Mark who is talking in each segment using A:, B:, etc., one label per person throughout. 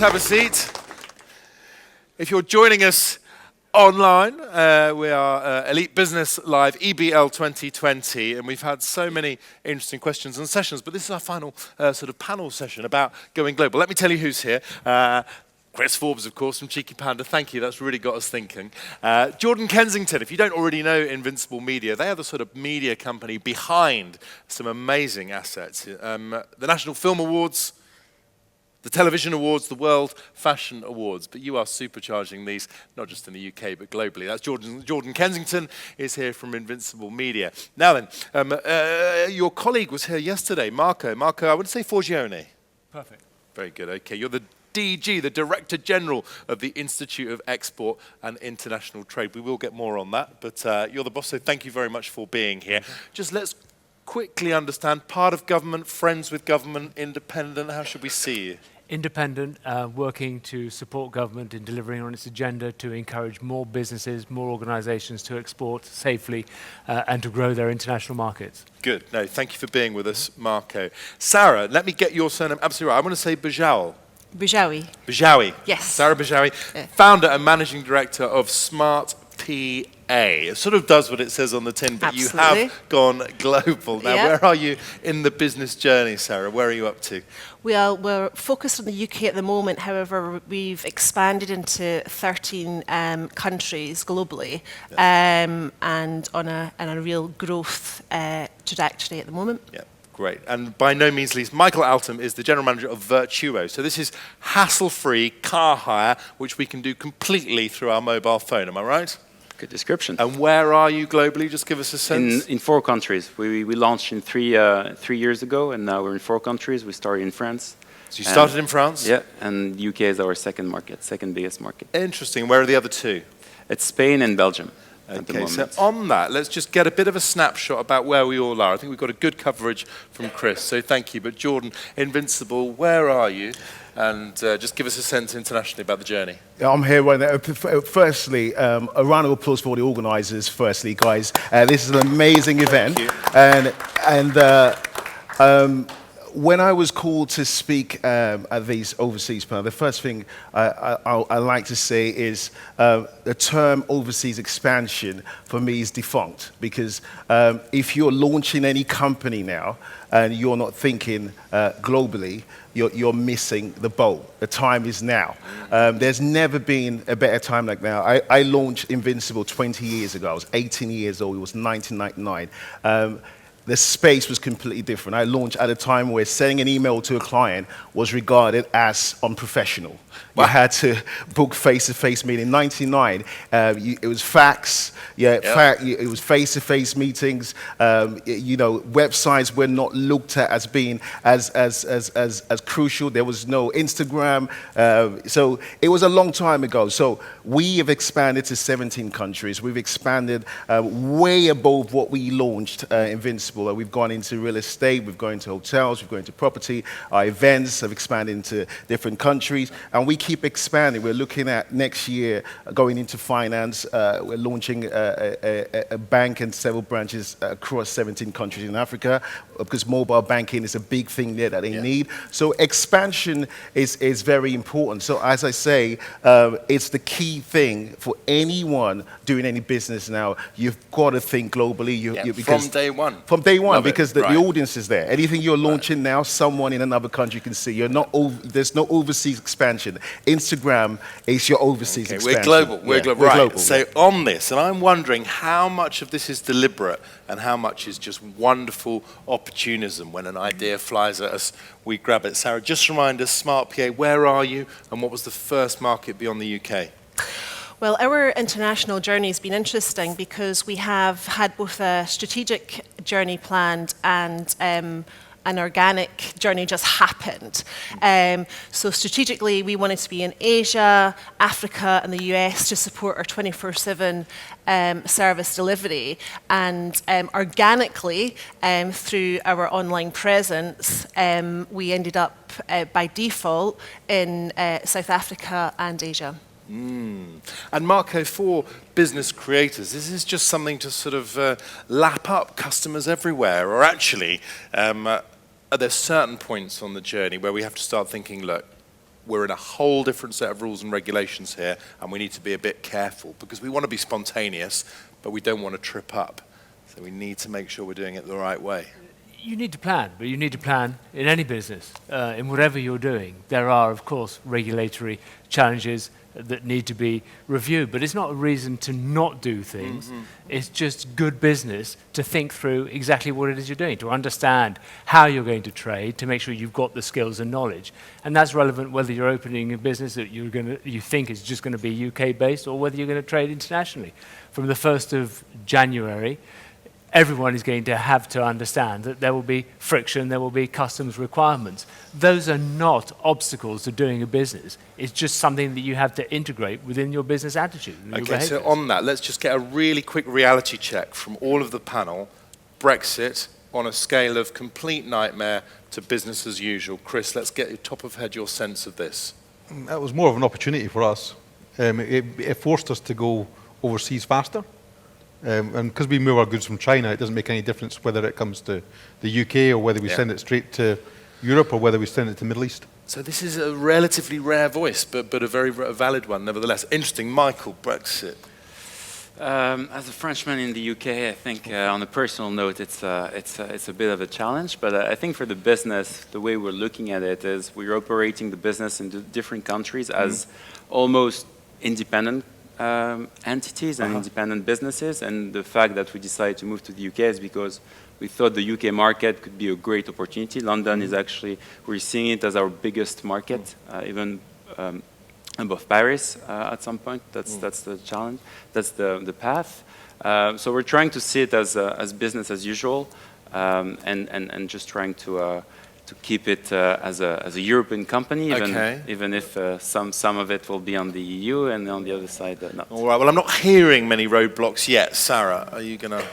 A: have a seat. If you're joining us online, we are Elite Business Live EBL 2020, and we've had so many interesting questions and sessions, but this is our final sort of panel session about going global. Let me tell you who's here. Chris Forbes, of course, from Cheeky Panda. Thank you. That's really got us thinking. Jordan Kensington, if you don't already know Invincible Media, they are the sort of media company behind some amazing assets. The National Film Awards, the Television Awards, the World Fashion Awards. But you are supercharging these, not just in the UK, but globally. That's Jordan Kensington is here from Invincible Media. Now then, your colleague was here yesterday, Marco. Marco, I would say Forgione.
B: Perfect.
A: Very good. Okay, you're the DG, the Director General of the Institute of Export and International Trade. We will get more on that, but you're the boss, so thank you very much for being here. Just let's quickly understand, part of government, friends with government, independent, how should we see you?
B: Independent, working to support government in delivering on its agenda to encourage more businesses, more organisations to export safely and to grow their international markets.
A: Good. No, thank you for being with us, Marco. Sarra, let me get your surname absolutely right. I want to say Bejaoui.
C: Bejaoui.
A: Bejaoui.
C: Yes.
A: Sarra Bejaoui, founder and managing director of SmartPA. It sort of does what it says on the tin, but
C: Absolutely.
A: You have gone global. Now,
C: Yep.
A: Where are you in the business journey, Sarra? Where are you up to?
C: We're focused on the UK at the moment. However, we've expanded into 13 countries globally, and on a real growth trajectory at the moment.
A: Yeah. Great. And by no means least, Michael Altom is the general manager of Virtuo. So this is hassle-free car hire, which we can do completely through our mobile phone. Am I right?
D: Good description.
A: And where are you globally? Just give us a sense.
D: In 4 countries. We launched in 3 years ago, and now we're in 4 countries. We started in France.
A: So you started in France?
D: Yeah, and UK is our second biggest market.
A: Interesting. Where are the other 2?
D: It's Spain and Belgium at the
A: Okay,
D: moment.
A: so on that, let's just get a bit of a snapshot about where we all are. I think we've got a good coverage from Chris, so thank you. But Jordan, Invincible, where are you? And just give us a sense internationally about the journey.
E: I'm here right now. Firstly, a round of applause for the organisers. Firstly, guys, this is an amazing event.
A: Thank you.
E: When I was called to speak at these overseas panels, the first thing I like to say is the term overseas expansion for me is defunct, because if you're launching any company now and you're not thinking globally, you're missing the boat. The time is now. There's never been a better time like now. I launched Invincible 20 years ago. I was 18 years old. It was 1999. The space was completely different. I launched at a time where sending an email to a client was regarded as unprofessional.
A: Wow.
E: You had to book face-to-face meeting. In 1999, it was fax. It was face-to-face meetings. Websites were not looked at as being as crucial. There was no Instagram. So it was a long time ago. So we have expanded to 17 countries. We've expanded way above what we launched Invincible. We've gone into real estate. We've gone into hotels. We've gone into property. Our events have expanded into different countries. And we keep expanding. We're looking at next year going into finance. We're launching a bank and several branches across 17 countries in Africa, because mobile banking is a big thing there that they need. So expansion is very important. So as I say, it's the key thing for anyone doing any business now. You've got to think globally.
A: From day one.
E: From day one,
A: Love
E: because the audience is there. Anything you're launching now, someone in another country can see. There's no overseas expansion. Instagram is your overseas expansion.
A: We're global. We're global. Right.
E: Global.
A: So on this, and I'm wondering how much of this is deliberate and how much is just wonderful opportunism. When an idea flies at us, we grab it. Sarra, just remind us, SmartPA, where are you, and what was the first market beyond the UK?
C: Well, our international journey has been interesting because we have had both a strategic journey planned and an organic journey just happened. So strategically, we wanted to be in Asia, Africa, and the US to support our 24/7 service delivery. And organically, through our online presence, we ended up by default in South Africa and Asia.
A: And Marco, for business creators, this is just something to sort of lap up customers everywhere, or actually, are there certain points on the journey where we have to start thinking, look, we're in a whole different set of rules and regulations here, and we need to be a bit careful because we want to be spontaneous, but we don't want to trip up. So we need to make sure we're doing it the right way.
B: You need to plan, but you need to plan in any business, in whatever you're doing. There are, of course, regulatory challenges that need to be reviewed, but it's not a reason to not do things. It's just good business to think through exactly what it is you're doing, to understand how you're going to trade, to make sure you've got the skills and knowledge. And that's relevant whether you're opening a business that you think is just going to be UK-based or whether you're going to trade internationally. From the 1st of January, everyone is going to have to understand that there will be friction, there will be customs requirements. Those are not obstacles to doing a business. It's just something that you have to integrate within your business attitude.
A: Okay, so on that, let's just get a really quick reality check from all of the panel. Brexit on a scale of complete nightmare to business as usual. Chris, let's get top of head your sense of this.
F: That was more of an opportunity for us. It forced us to go overseas faster. And because we move our goods from China, it doesn't make any difference whether it comes to the UK or whether we send it straight to Europe or whether we send it to the Middle East.
A: So this is a relatively rare voice, but a very valid one nevertheless. Interesting. Michael, Brexit.
D: As a Frenchman in the UK, I think on a personal note, it's a bit of a challenge. But I think for the business, the way we're looking at it is we're operating the business in different countries as almost independent entities and independent businesses, and the fact that we decided to move to the UK is because we thought the UK market could be a great opportunity. London is actually, we're seeing it as our biggest market, even above Paris at some point. That's the challenge, that's the path. So we're trying to see it as business as usual, and just trying to keep it as a European company, even if some of it will be on the EU and on the other side not.
A: All right. Well, I'm not hearing many roadblocks yet. Sarah, are you going to?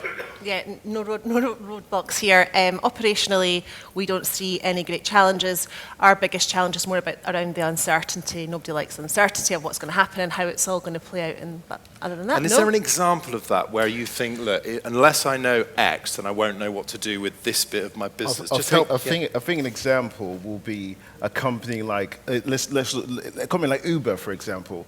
C: Yeah, no roadblocks here. Operationally, we don't see any great challenges. Our biggest challenge is more around the uncertainty. Nobody likes uncertainty of what's going to happen and how it's all going to play out. But other than that,
A: and is there an example of that where you think, look, unless I know X, then I won't know what to do with this bit of my business?
E: I think an example will be a company like a company like Uber, for example.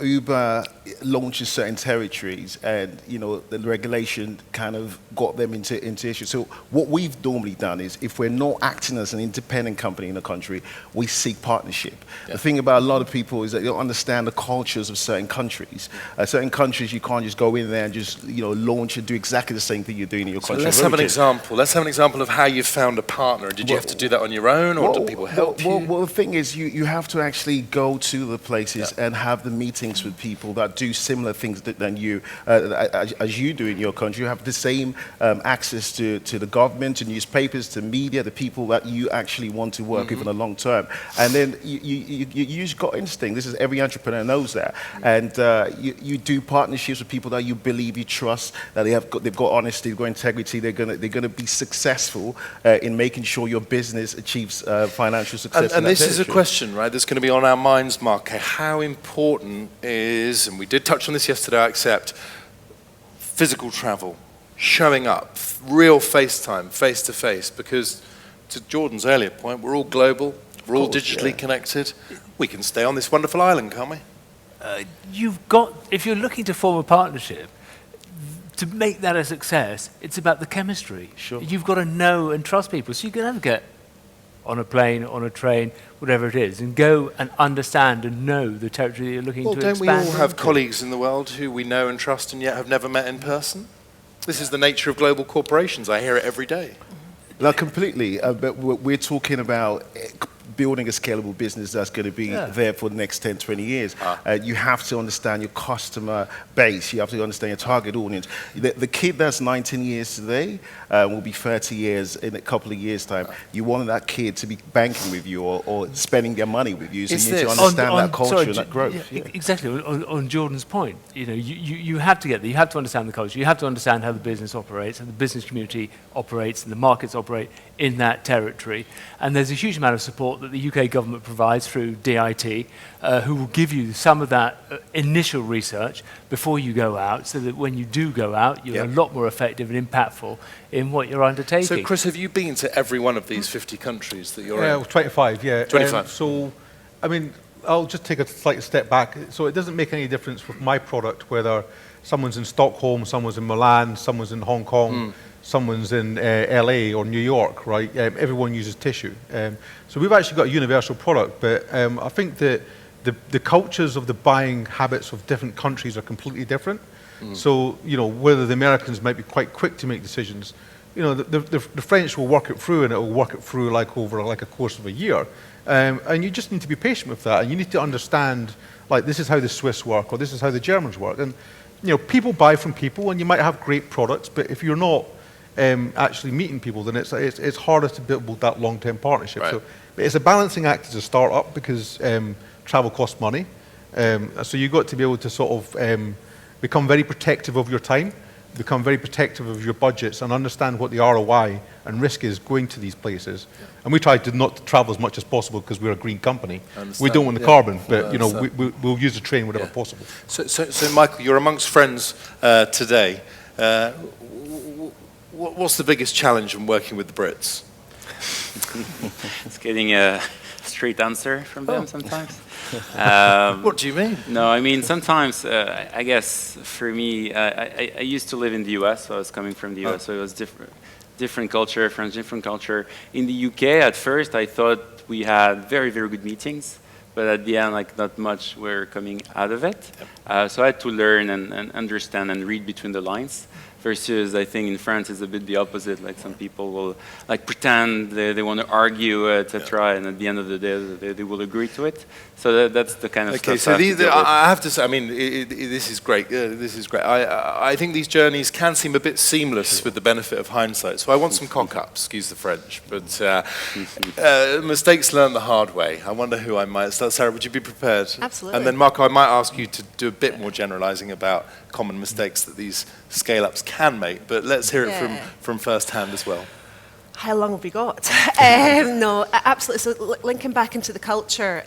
E: Uber launches certain territories, and the regulation kind of got them into issue. So what we've normally done is, if we're not acting as an independent company in the country, we seek partnership. Yeah. The thing about a lot of people is that they don't understand the cultures of certain countries. Certain countries, you can't just go in there and just launch and do exactly the same thing you're doing in your country.
A: Let's have an example. Let's have an example of how you found a partner. Did you have to do that on your own, or did people help you?
E: Well, the thing is, you have to actually go to the places and have the meetings with people that do similar things than you, as you do in your country. You have the same access to the government, to newspapers, to media, the people that you actually want to work with in the long term. And then you just got instinct. This is every entrepreneur knows that. And you do partnerships with people that you believe, you trust, that they've got honesty, they've got integrity. They're gonna be successful in making sure your business achieves financial success.
A: And this is a question, right, that's going to be on our minds, Mark. How important is, and we did touch on this yesterday, I accept, physical travel, showing up, real FaceTime, face-to-face, because to Jordan's earlier point, we're all global, we're all digitally connected. We can stay on this wonderful island, can't we?
B: If you're looking to form a partnership, to make that a success, it's about the chemistry.
E: Sure.
B: You've got to know and trust people, so you can never get on a plane, on a train, whatever it is, and go and understand and know the territory that you're looking to expand.
A: Well, don't we all have colleagues in the world who we know and trust and yet have never met in person? This is the nature of global corporations. I hear it every day.
E: No, completely. But we're talking about building a scalable business that's going to be there for the next 10, 20 years. You have to understand your customer base. You have to understand your target audience. The kid that's 19 years today will be 30 years in a couple of years' time. You want that kid to be banking with you or spending their money with you. So you need to understand that culture and that growth.
B: Yeah. Exactly. On Jordan's point, you have to get there. You have to understand the culture. You have to understand how the business operates, how the business community operates, and the markets operate in that territory. And there's a huge amount of support that the UK government provides through DIT, who will give you some of that initial research before you go out, so that when you do go out, you're a lot more effective and impactful in what you're undertaking.
A: So, Chris, have you been to every one of these 50 countries that you're in?
F: 25, yeah.
A: 25.
F: So I mean, I'll just take a slight step back. So it doesn't make any difference with my product whether someone's in Stockholm, someone's in Milan, someone's in Hong Kong, someone's in LA or New York, right? Everyone uses tissue. So we've actually got a universal product, but I think that the cultures of the buying habits of different countries are completely different. So, whether the Americans might be quite quick to make decisions, the French will work it through, and it will work it through over a course of a year. And you just need to be patient with that, and you need to understand, this is how the Swiss work, or this is how the Germans work. And, people buy from people, and you might have great products, but if you're not actually meeting people, then it's harder to build that long-term partnership.
A: Right.
F: So it's a balancing act as a startup, because travel costs money. So you've got to be able to sort of become very protective of your time, become very protective of your budgets, and understand what the ROI and risk is going to these places. Yeah. And we try to not travel as much as possible because we're a green company. We don't want the carbon, but we'll use the train whenever possible.
A: So Michael, you're amongst friends today. What's the biggest challenge in working with the Brits?
D: It's getting a straight answer from them sometimes.
A: What do you mean?
D: No, I mean, sometimes, I guess, for me, I used to live in the US, so I was coming from the US, so it was different culture, French different culture. In the UK, at first, I thought we had very, very good meetings, but at the end, not much were coming out of it. So I had to learn and understand and read between the lines. Versus, I think in France it's a bit the opposite. Some people will pretend they want to argue, etc., and at the end of the day they will agree to it. So that's the kind of stuff.
A: Okay, so I have to say, I mean, this is great. This is great. I think these journeys can seem a bit seamless with the benefit of hindsight. So I want some cock-ups, excuse the French, but mistakes learned the hard way. I wonder who I might start. Sarah, would you be prepared?
C: Absolutely.
A: And then Marco, I might ask you to do a bit more generalising about common mistakes that these scale-ups can make, but let's hear it from first hand as well.
C: How long have we got? No, absolutely. So linking back into the culture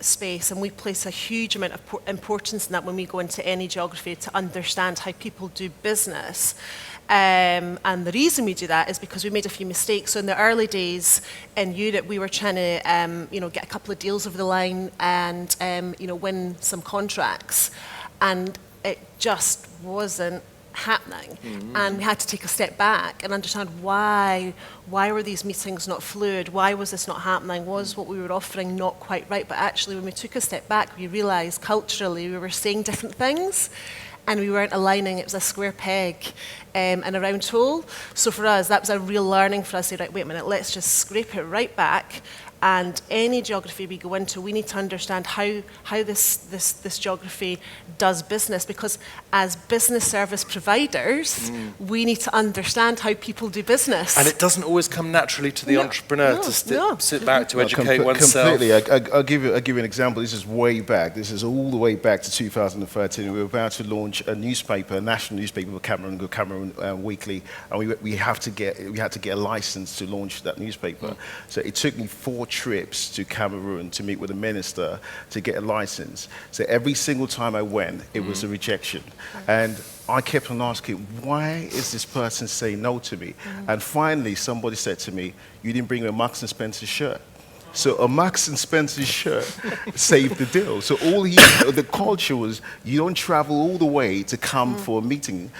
C: space, and we place a huge amount of importance in that when we go into any geography to understand how people do business. And the reason we do that is because we made a few mistakes. So in the early days in Europe, we were trying to get a couple of deals over the line and win some contracts, and it just wasn't happening. And we had to take a step back and understand why were these meetings not fluid, why was this not happening, was what we were offering not quite right. But actually when we took a step back, we realized culturally we were saying different things and we weren't aligning. It was a square peg and a round hole. So for us, that was a real learning for us to say, right, wait a minute, let's just scrape it right back. And any geography we go into, we need to understand how this geography does business, because as business service providers, we need to understand how people do business.
A: And it doesn't always come naturally to the entrepreneur to sit back to educate oneself.
E: Completely. I'll give you an example. This is way back. This is all the way back to 2013. We were about to launch a newspaper, a national newspaper called Cameroon Weekly, and we had to get a license to launch that newspaper. So it took me 4 trips to Cameroon to meet with the minister to get a license. So every single time I went, it was a rejection. And I kept on asking, why is this person saying no to me? And finally, somebody said to me, you didn't bring a Marks and Spencer shirt. So a Marks and Spencer shirt saved the deal. So the culture was, you don't travel all the way to come for a meeting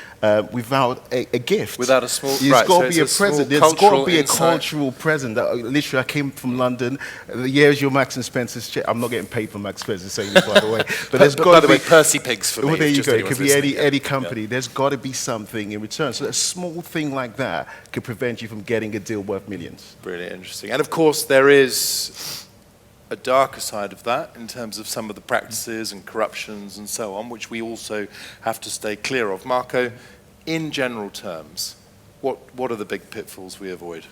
E: without a gift.
A: Without a small,
E: There's got to be a present. There's got to be a cultural present. Literally, I came from London. Here's your Marks and Spencer's shirt. I'm not getting paid for Marks and Spencer saying this, by the way. But there's got to be
A: Percy Pigs for me.
E: Well, there you go. It could be any company. Yeah. There's got to be something in return. So a small thing like that could prevent you from getting a deal worth millions.
A: Really interesting. And of course, there is a darker side of that in terms of some of the practices and corruptions and so on, which we also have to stay clear of. Marco, in general terms, what are the big pitfalls we avoid?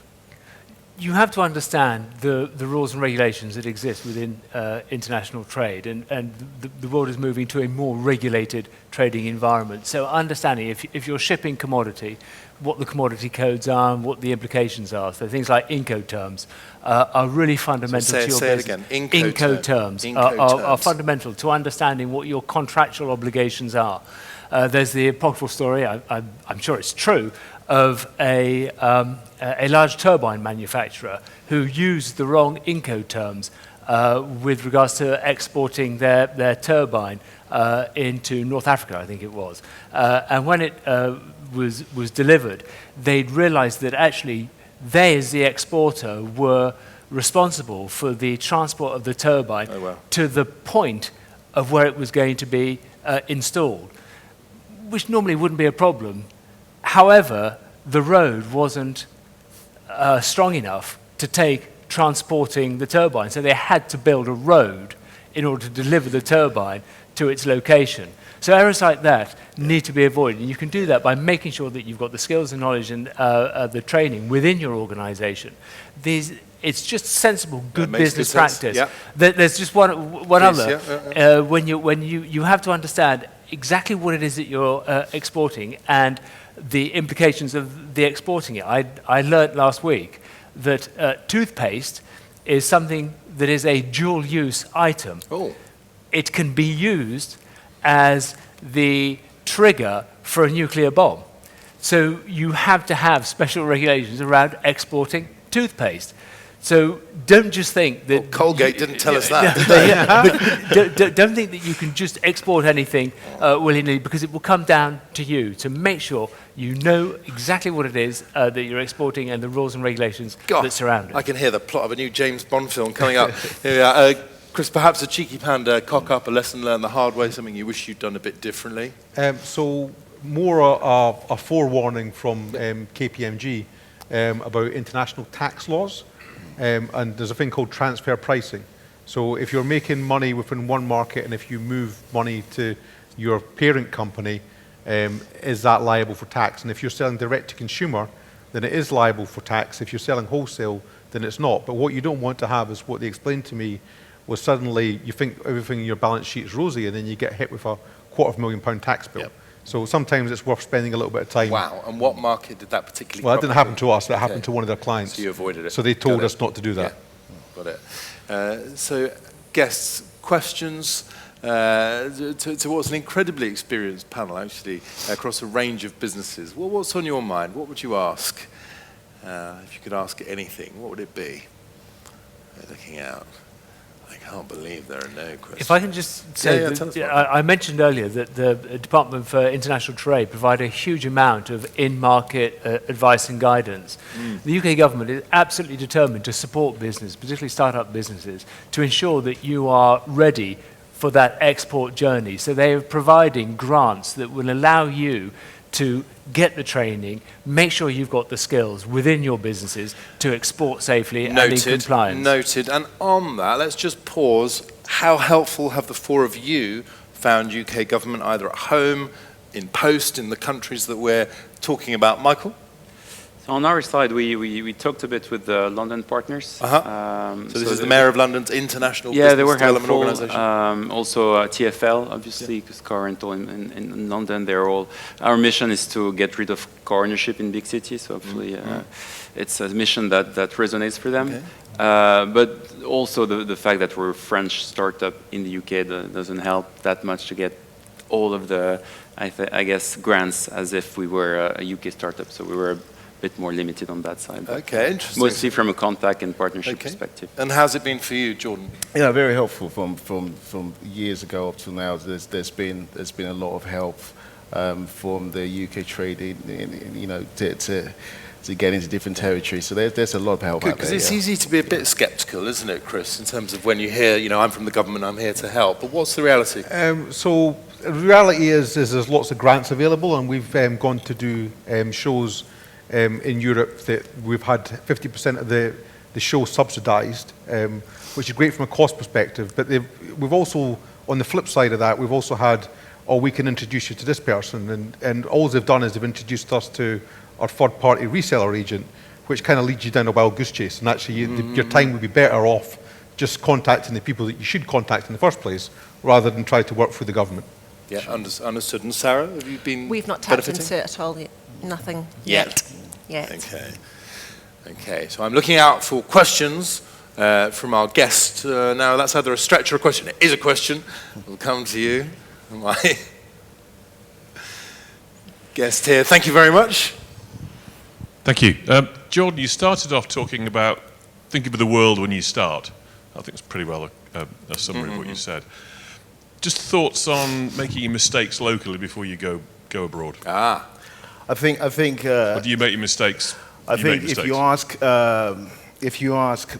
B: You have to understand the rules and regulations that exist within international trade, and the world is moving to a more regulated trading environment. So understanding if you're shipping commodity, what the commodity codes are and what the implications are. So things like Incoterms are really fundamental to your business.
A: Say it again.
B: Incoterms are fundamental to understanding what your contractual obligations are. There's the apocryphal story, I'm sure it's true, of a large turbine manufacturer who used the wrong Incoterms with regards to exporting their turbine into North Africa, I think it was. And when it was delivered, they'd realized that actually they, as the exporter, were responsible for the transport of the turbine to the point of where it was going to be installed, which normally wouldn't be a problem. However, the road wasn't strong enough to take transporting the turbine, so they had to build a road in order to deliver the turbine to its location. So errors like that need to be avoided, and you can do that by making sure that you've got the skills and knowledge and the training within your organization. It's just sensible, good business practice.
A: Yeah.
B: There's just one
A: Please,
B: other. When you have to understand exactly what it is that you're exporting and the implications of the exporting it. I learnt last week that toothpaste is something that is a dual-use item.
A: Oh.
B: It can be used as the trigger for a nuclear bomb. So you have to have special regulations around exporting toothpaste. So don't just think that...
A: Well, Colgate didn't tell us that, did they?
B: Don't think that you can just export anything willy-nilly, because it will come down to you to make sure you know exactly what it is that you're exporting and the rules and regulations that surround it.
A: I can hear the plot of a new James Bond film coming up. Here we are. Chris, perhaps a Cheeky Panda cock up, a lesson learned the hard way, something you wish you'd done a bit differently?
F: So more a forewarning from KPMG about international tax laws. And there's a thing called transfer pricing. So if you're making money within one market and if you move money to your parent company, is that liable for tax? And if you're selling direct to consumer, then it is liable for tax. If you're selling wholesale, then it's not. But what you don't want to have is what they explained to me was suddenly you think everything in your balance sheet is rosy and then you get hit with a £250,000 tax bill. Yep. So sometimes it's worth spending a little bit of time.
A: Wow, and what market did that particularly
F: Well, that didn't happen to us, but it happened to one of their clients.
A: So you avoided it.
F: So they told us not to do that.
A: Yeah. Got it. So guests, questions to what's an incredibly experienced panel, actually, across a range of businesses. Well, what's on your mind? What would you ask? If you could ask anything, what would it be? They're looking out. I can't believe there are no questions.
B: If I can just say, I mentioned earlier that the Department for International Trade provide a huge amount of in-market advice and guidance. The UK government is absolutely determined to support business, particularly start-up businesses, to ensure that you are ready for that export journey. So they are providing grants that will allow you to get the training, make sure you've got the skills within your businesses to export safely and in compliance.
A: Noted. And on that, let's just pause. How helpful have the four of you found UK government, either at home, in post, in the countries that we're talking about? Michael?
D: So on our side, we talked a bit with the London partners.
A: So this is the Mayor of London's International Business Development Organisation.
D: Also TfL, obviously, because car rental in London, our mission is to get rid of car ownership in big cities. So hopefully it's a mission that resonates for them. Okay. But also the fact that we're a French startup in the UK doesn't help that much to get all of the, I guess, grants as if we were a UK startup. So we were bit more limited on that side.
A: Okay, interesting.
D: Mostly from a contact and partnership perspective.
A: And how's it been for you, Jordan?
E: Yeah, very helpful from years ago up to now. There's been a lot of help from the UK trade, to get into different territories. So there's a lot of help out there.
A: Because it's easy to be a bit sceptical, isn't it, Chris, in terms of when you hear, I'm from the government, I'm here to help. But what's the reality?
F: So the reality is there's lots of grants available, and we've gone to do shows in Europe that we've had 50% of the show subsidised, which is great from a cost perspective. But we've also, on the flip side of that, we've also had, we can introduce you to this person. And all they've done is they've introduced us to our third-party reseller agent, which kind of leads you down a wild goose chase. And actually, your time would be better off just contacting the people that you should contact in the first place, rather than try to work for the government.
A: Yeah, understood. And Sarah, have you been
C: We've not tapped into it at all yet. Nothing yet.
A: Okay, so I'm looking out for questions from our guest. Now, that's either a stretch or a question. It is a question. We'll come to you. My guest here. Thank you very much.
G: Thank you. Jordan, you started off talking about thinking of the world when you start. I think it's pretty well a summary of what you said. Just thoughts on making your mistakes locally before you go abroad.
E: I think.
G: Or do you make your mistakes?
E: I think if you ask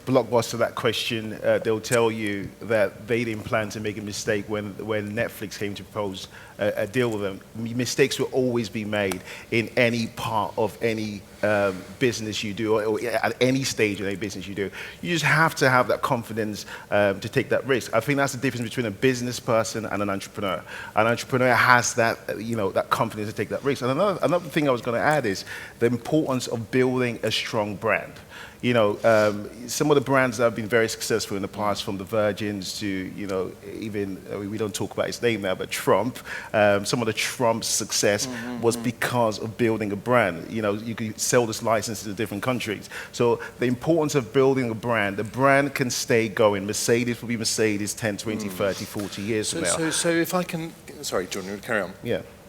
E: Blockbuster that question, they'll tell you that they didn't plan to make a mistake when Netflix came to propose a deal with them. Mistakes will always be made in any part of any business you do, or at any stage in any business you do. You just have to have that confidence to take that risk. I think that's the difference between a business person and an entrepreneur. An entrepreneur has that, that confidence to take that risk. And another thing I was going to add is the importance of building a strong brand. Some of the brands that have been very successful in the past, from the Virgins to, even, we don't talk about his name now, but Trump, some of the Trump's success was because of building a brand. You could sell this license to different countries. So the importance of building a brand, the brand can stay going. Mercedes will be Mercedes 10, 20, 30, 40 years from now.
A: So if I can, sorry, John, you carry on.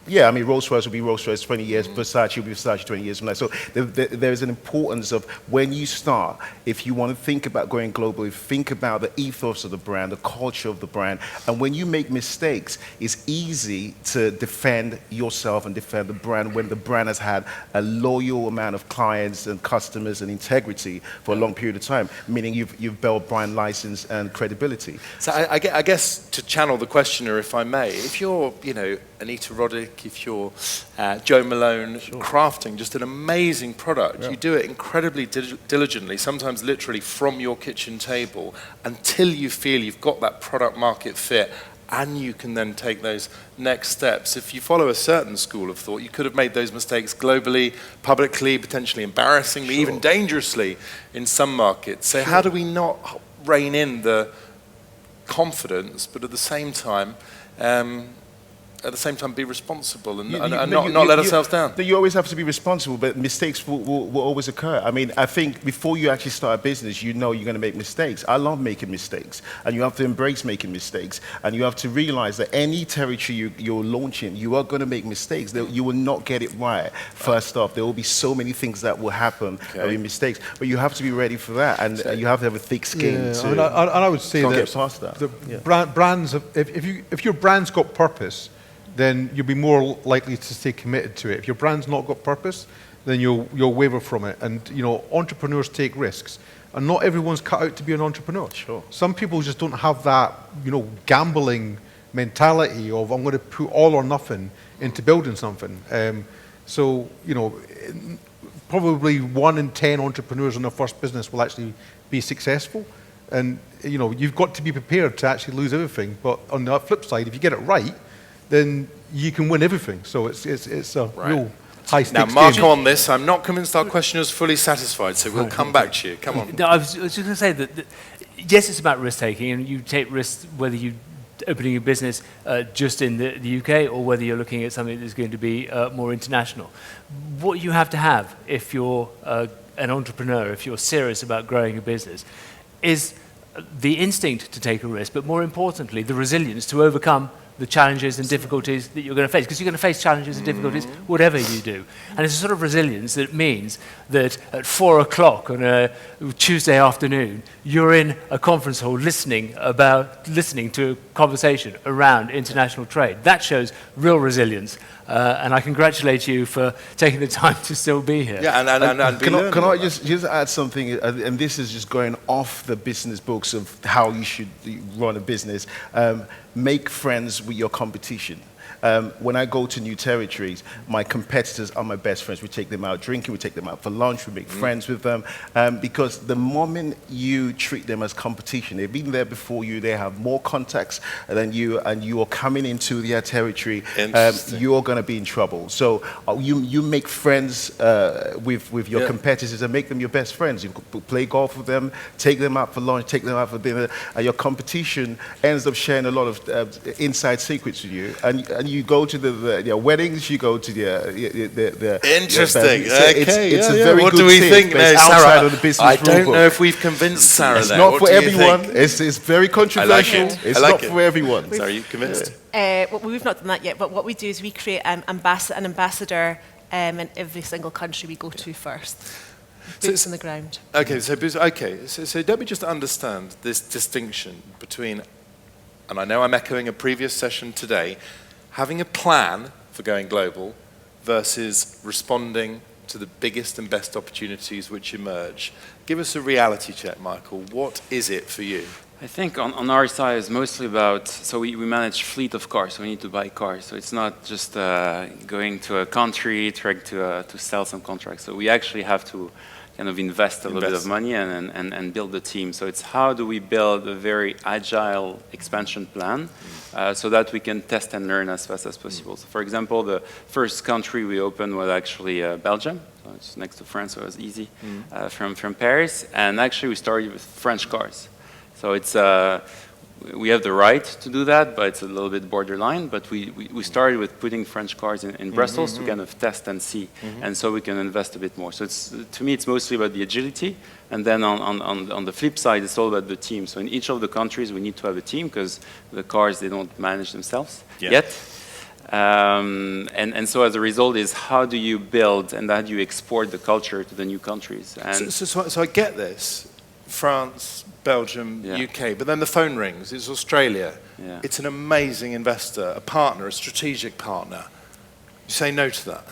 E: Yeah, I mean, Rolls-Royce will be Rolls-Royce 20 years, Versace will be Versace 20 years from now. So there's an importance of when you start, if you want to think about going globally, think about the ethos of the brand, the culture of the brand. And when you make mistakes, it's easy to defend yourself and defend the brand when the brand has had a loyal amount of clients and customers and integrity for a long period of time, meaning you've built brand license and credibility.
A: So I guess to channel the questioner, if I may, if you're, Anita Roddick, if you're Joe Malone, crafting just an amazing product, you do it incredibly diligently, sometimes literally from your kitchen table, until you feel you've got that product market fit, and you can then take those next steps. If you follow a certain school of thought, you could have made those mistakes globally, publicly, potentially embarrassingly, even dangerously in some markets. So how do we not rein in the confidence, but at the same time, be responsible and not let ourselves down?
E: You always have to be responsible, but mistakes will always occur. I mean, I think before you actually start a business, you're going to make mistakes. I love making mistakes, and you have to embrace making mistakes, and you have to realize that any territory you're launching, you are going to make mistakes. You will not get it right first off. There will be so many things that will happen, there will be mistakes, but you have to be ready for that, and you have to have a thick skin to
F: I would say that
E: get past that.
F: Brands, if your brand's got purpose, then you'll be more likely to stay committed to it. If your brand's not got purpose, then you'll waver from it. And entrepreneurs take risks, and not everyone's cut out to be an entrepreneur.
E: Sure.
F: Some people just don't have that gambling mentality of I'm going to put all or nothing into building something. So probably 1 in 10 entrepreneurs in their first business will actually be successful. And you've got to be prepared to actually lose everything. But on the flip side, if you get it right, then you can win everything. So it's a real high stakes.
A: Now, mark on this. I'm not convinced our questioner is fully satisfied, so we'll come back to you. Come on.
B: No, I was just going to say that yes, it's about risk taking, and you take risks whether you're opening a business just in the UK or whether you're looking at something that's going to be more international. What you have to have if you're an entrepreneur, if you're serious about growing a business, is the instinct to take a risk, but more importantly, the resilience to overcome the challenges and difficulties that you're going to face, because you're going to face challenges and difficulties whatever you do. And it's a sort of resilience that means that at 4 o'clock on a Tuesday afternoon, you're in a conference hall listening to a conversation around international trade. That shows real resilience. And I congratulate you for taking the time to still be here.
A: Yeah, and
E: can I just add something? And this is just going off the business books of how you should run a business. Make friends with your competition. When I go to new territories, my competitors are my best friends. We take them out drinking, we take them out for lunch, we make friends with them. Because the moment you treat them as competition, they've been there before you, they have more contacts than you, and you are coming into their territory, you're going to be in trouble. So you make friends with your competitors and make them your best friends. You play golf with them, take them out for lunch, take them out for dinner, and your competition ends up sharing a lot of inside secrets with you. And you go to the weddings, you go to the
A: interesting.
E: It's a very
A: what
E: good
A: do we
E: tip,
A: think now,
E: outside
A: Sarah?
E: of the business
A: I don't
E: rule
A: know
E: book.
A: if we've convinced Sarah.
E: It's
A: there.
E: not
A: What
E: for
A: do you
E: everyone.
A: think?
E: It's very controversial.
A: I like it.
E: It's
A: I like
E: not
A: it.
E: for everyone.
A: Sarah, are you convinced?
C: Well, we've not done that yet, but what we do is we create an ambassador in every single country we go to first. boots on the ground.
A: Okay, so let me just understand this distinction between, and I know I'm echoing a previous session today, having a plan for going global versus responding to the biggest and best opportunities which emerge. Give us a reality check, Michael. What is it for you?
D: I think on our side it's mostly about, so we manage fleet of cars, so we need to buy cars. So it's not just going to a country, trying to sell some contracts. So we actually have to kind of invest a little bit of money and build the team. So it's how do we build a very agile expansion plan so that we can test and learn as fast as possible. So for example, the first country we opened was actually Belgium. So it's next to France, so it was easy from Paris. And actually we started with French cars. So it's, we have the right to do that, but it's a little bit borderline. But we started with putting French cars in Brussels to kind of test and see, and so we can invest a bit more. So it's, to me, it's mostly about the agility, and then on the flip side, it's all about the team. So in each of the countries, we need to have a team because the cars, they don't manage themselves yet. And so as a result is how do you build and how do you export the culture to the new countries? And
A: So I get this, France, Belgium, UK, but then the phone rings, it's Australia. It's an amazing investor, a partner, a strategic partner. You say no to that?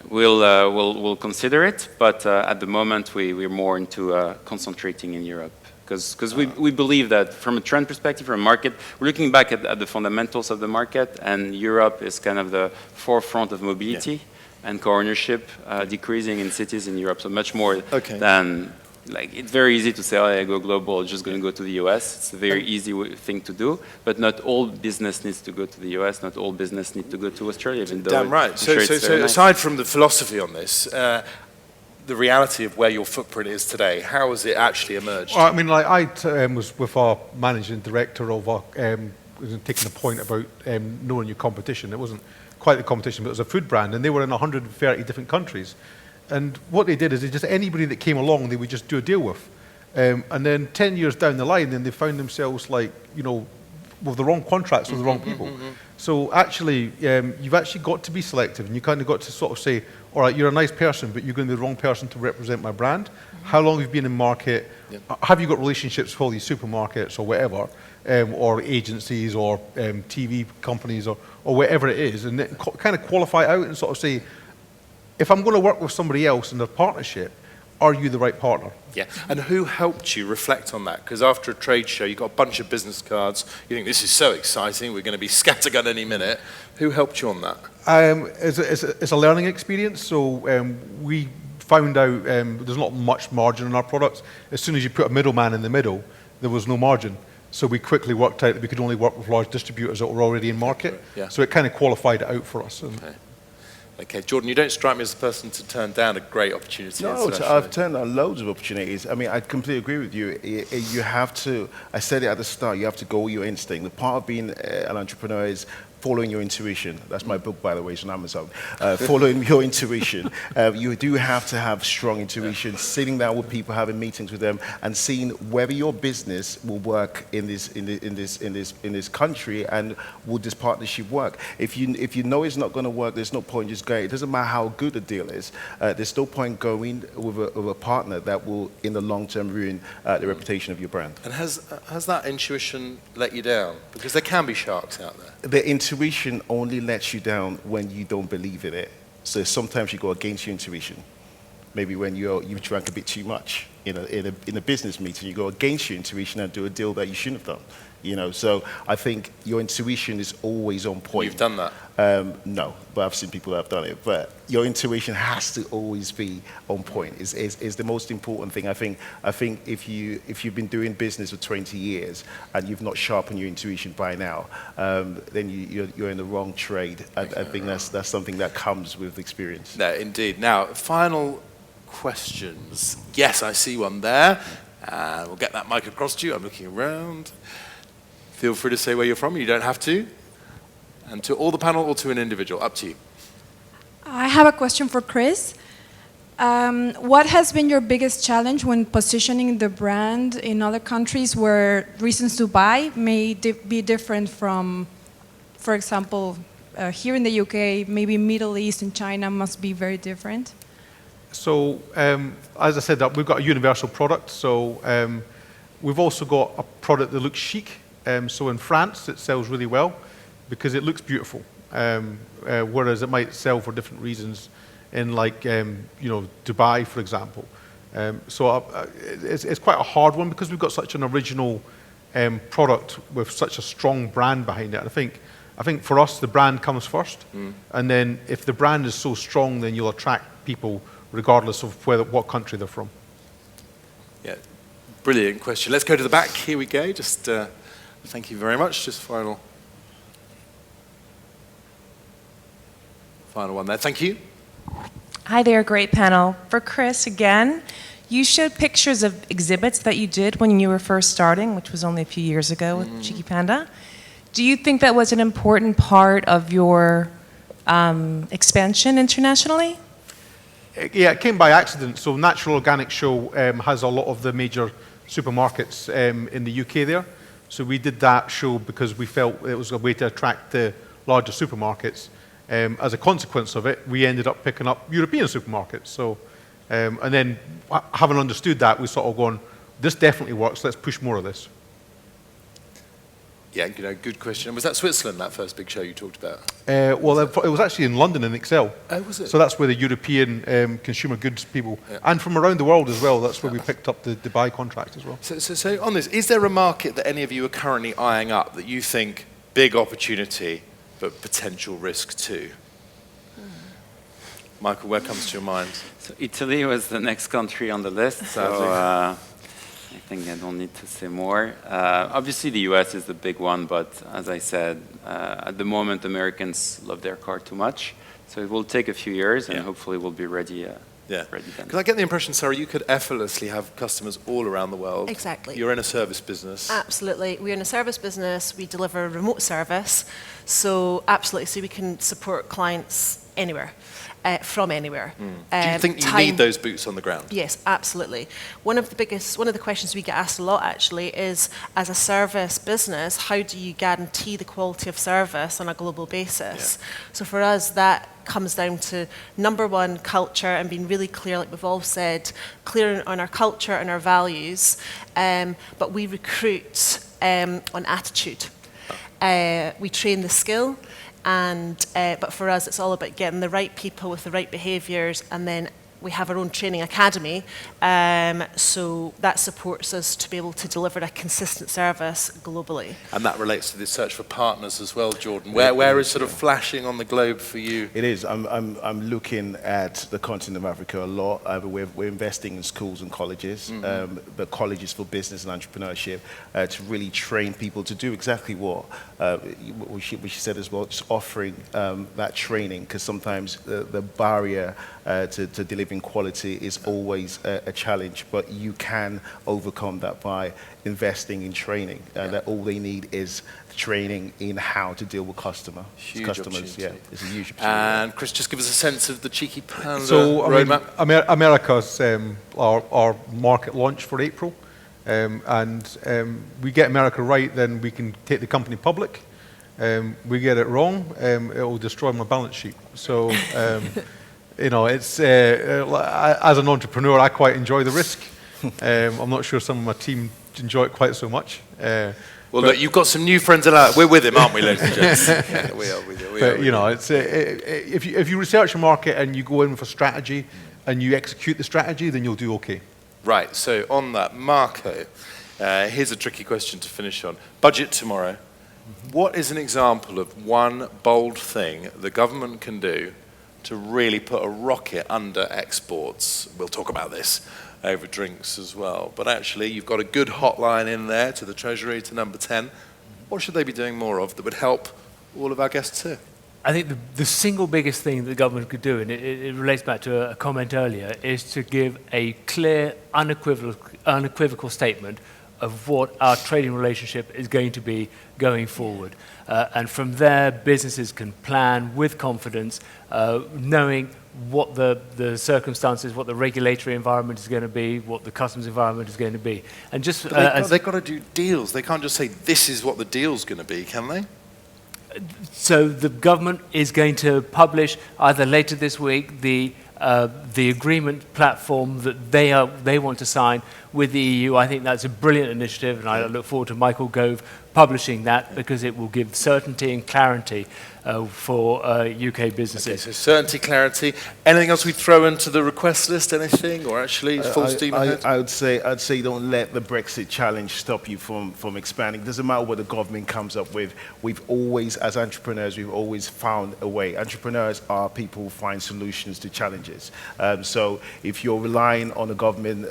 D: We'll consider it, but at the moment we're more into concentrating in Europe. Because we believe that from a trend perspective, from a market, we're looking back at the fundamentals of the market, and Europe is kind of the forefront of mobility and co-ownership decreasing in cities in Europe, so much more than, like, it's very easy to say, oh, I go global, I'm just going to go to the US. It's a very easy thing to do, but not all business needs to go to the US, not all business needs to go to Australia, even though
A: damn right. So aside from the philosophy on this, the reality of where your footprint is today, how has it actually emerged?
F: Well, I mean, like I was with our managing director of taking the point about knowing your competition. It wasn't quite the competition, but it was a food brand, and they were in 130 different countries. And what they did is just anybody that came along, they would just do a deal with. And then 10 years down the line, then they found themselves like, you know, with the wrong contracts with the wrong people. So actually, you've actually got to be selective, and you kind of got to sort of say, all right, you're a nice person, but you're going to be the wrong person to represent my brand. How long have you been in market? Have you got relationships with all these supermarkets or whatever, or agencies or TV companies or whatever it is, and then kind of qualify it out and sort of say, if I'm going to work with somebody else in a partnership, are you the right partner?
A: Yeah, and who helped you reflect on that? Because after a trade show, you got a bunch of business cards. You think, this is so exciting, we're going to be scattergun any minute. Who helped you on that?
F: It's a learning experience. So we found out there's not much margin in our products. As soon as you put a middleman in the middle, there was no margin. So we quickly worked out that we could only work with large distributors that were already in market. So it kind of qualified it out for us.
A: Okay, Jordan, you don't strike me as the person to turn down a great opportunity.
E: No, I've turned down loads of opportunities. I mean, I completely agree with you. You have to, I said it at the start, you have to go with your instinct. The part of being an entrepreneur is following your intuition. That's my book, by the way, it's on Amazon. Following your intuition. You do have to have strong intuition, sitting down with people, having meetings with them, and seeing whether your business will work in this country, and would this partnership work. If you know it's not going to work, there's no point just going. It doesn't matter how good the deal is. There's no point going with a partner that will, in the long term, ruin the reputation of your brand.
A: And has that intuition let you down? Because there can be sharks out there.
E: The intuition only lets you down when you don't believe in it. So sometimes you go against your intuition. Maybe when you've drank a bit too much in a business meeting, you go against your intuition and do a deal that you shouldn't have done. You know, so I think your intuition is always on point.
A: You've done that?
E: No, but I've seen people that have done it. But your intuition has to always be on point. Is the most important thing. I think if you've been doing business for 20 years and you've not sharpened your intuition by now, then you're in the wrong trade. I think that's something that comes with experience.
A: No, indeed. Now, final questions. Yes, I see one there. We'll get that mic across to you. I'm looking around. Feel free to say where you're from. You don't have to. And to all the panel or to an individual, up to you.
H: I have a question for Chris. What has been your biggest challenge when positioning the brand in other countries where reasons to buy may be different from, for example, here in the UK, maybe Middle East and China must be very different?
F: So, as I said, that we've got a universal product. So, we've also got a product that looks chic. So in France, it sells really well because it looks beautiful. Whereas it might sell for different reasons in, like, Dubai, for example. So it's quite a hard one because we've got such an original product with such a strong brand behind it. And I think for us, the brand comes first. And then if the brand is so strong, then you'll attract people regardless of what country they're from.
A: Yeah, brilliant question. Let's go to the back. Here we go. Just thank you very much. Just final one there. Thank you.
I: Hi there, great panel. For Chris, again, you showed pictures of exhibits that you did when you were first starting, which was only a few years ago with Cheeky Panda. Do you think that was an important part of your expansion internationally?
F: Yeah, it came by accident. So Natural Organic Show has a lot of the major supermarkets in the UK there. So we did that show because we felt it was a way to attract the larger supermarkets. As a consequence of it, we ended up picking up European supermarkets. So, and then having understood that, we sort of gone, this definitely works, let's push more of this.
A: Yeah, good question. And was that Switzerland, that first big show you talked about?
F: Well, it was actually in London in Excel.
A: Oh, was it?
F: So that's where the European consumer goods people, and from around the world as well, that's where we picked up the Dubai contract as well.
A: So on this, is there a market that any of you are currently eyeing up that you think big opportunity, but potential risk too? Michael, where comes to your mind?
D: So Italy was the next country on the list, so I think I don't need to say more. Obviously the US is the big one, but as I said, at the moment Americans love their car too much, so it will take a few years and hopefully we'll be ready then.
A: Because I get the impression, Sarah, you could effortlessly have customers all around the world.
C: Exactly.
A: You're in a service business.
C: Absolutely. We're in a service business. We deliver remote service. So absolutely. So we can support clients anywhere, from anywhere.
A: Do you think you need those boots on the ground?
C: Yes, absolutely. One of the questions we get asked a lot actually is, as a service business, how do you guarantee the quality of service on a global basis? So for us, that comes down to, number one, culture, and being really clear, like we've all said, clear on our culture and our values, but we recruit on attitude. We train the skill, but for us it's all about getting the right people with the right behaviours, and then we have our own training academy, so that supports us to be able to deliver a consistent service globally.
A: And that relates to the search for partners as well, Jordan. Where is sort of flashing on the globe for you?
E: It is. I'm looking at the continent of Africa a lot. We're investing in schools and colleges, but colleges for business and entrepreneurship, to really train people to do exactly what she said as well, just offering that training, because sometimes the barrier to delivering quality is always a challenge, but you can overcome that by investing in training. That all they need is training in how to deal with customers. Yeah, it's a huge opportunity. And
A: Chris, just give us a sense of the Cheeky Panda
F: roadmap.
A: I mean,
F: America's our market launch for April, and we get America right, then we can take the company public. We get it wrong, it will destroy my balance sheet. So. It's as an entrepreneur, I quite enjoy the risk. I'm not sure some of my team enjoy it quite so much.
A: Well, look, you've got some new friends allowed. We're with him, aren't we, ladies and gents? Yeah, we are with you.
F: It's if you research a market and you go in with a strategy and you execute the strategy, then you'll do okay.
A: Right. So on that, Marco, here's a tricky question to finish on. Budget tomorrow. What is an example of one bold thing the government can do to really put a rocket under exports? We'll talk about this over drinks as well. But actually, you've got a good hotline in there to the Treasury, to number 10. What should they be doing more of that would help all of our guests here?
B: I think the single biggest thing the government could do, and it relates back to a comment earlier, is to give a clear, unequivocal statement of what our trading relationship is going to be going forward. And from there, businesses can plan with confidence, knowing what the circumstances, what the regulatory environment is going to be, what the customs environment is going to be. And just
A: they've got to do deals. They can't just say, this is what the deal's going to be, can they?
B: So the government is going to publish, either later this week, the the agreement platform that they want to sign with the EU. I think that's a brilliant initiative, and I look forward to Michael Gove publishing that, because it will give certainty and clarity for UK businesses.
A: Okay, so certainty, clarity. Anything else we throw into the request list? Anything, or actually full steam ahead?
E: I'd say don't let the Brexit challenge stop you from expanding. It doesn't matter what the government comes up with. We've always, as entrepreneurs, we've always found a way. Entrepreneurs are people who find solutions to challenges. So if you're relying on the government,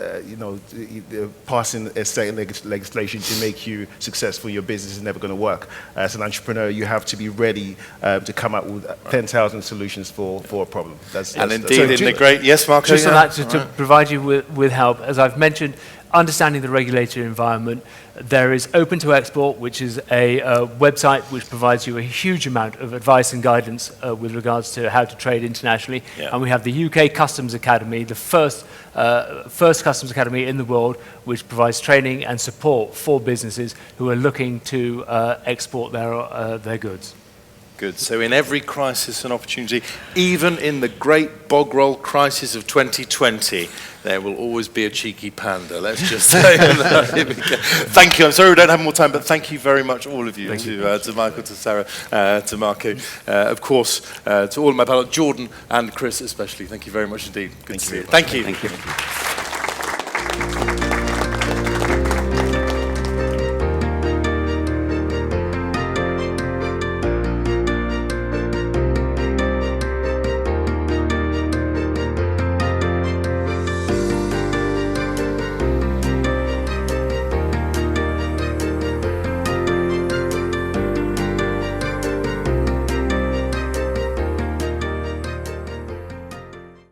E: passing a certain legislation to make you successful, your business is never going to work. As an entrepreneur, you have to be ready to come up with 10,000 solutions for a problem.
A: And indeed, in the great... Yes, Marco?
B: Just on that, to provide you with help, as I've mentioned, understanding the regulatory environment, there is Open to Export, which is a website which provides you a huge amount of advice and guidance with regards to how to trade internationally. Yeah. And we have the UK Customs Academy, the first customs academy in the world, which provides training and support for businesses who are looking to export their goods.
A: Good. So in every crisis and opportunity, even in the great bog roll crisis of 2020, there will always be a cheeky panda. Let's just say that. Thank you. I'm sorry we don't have more time, but thank you very much, all of you, to Michael, to Sarah, to Marco, of course, to all of my panel, Jordan and Chris especially. Thank you very much indeed. Good to see you. Thank you.
D: Thank you.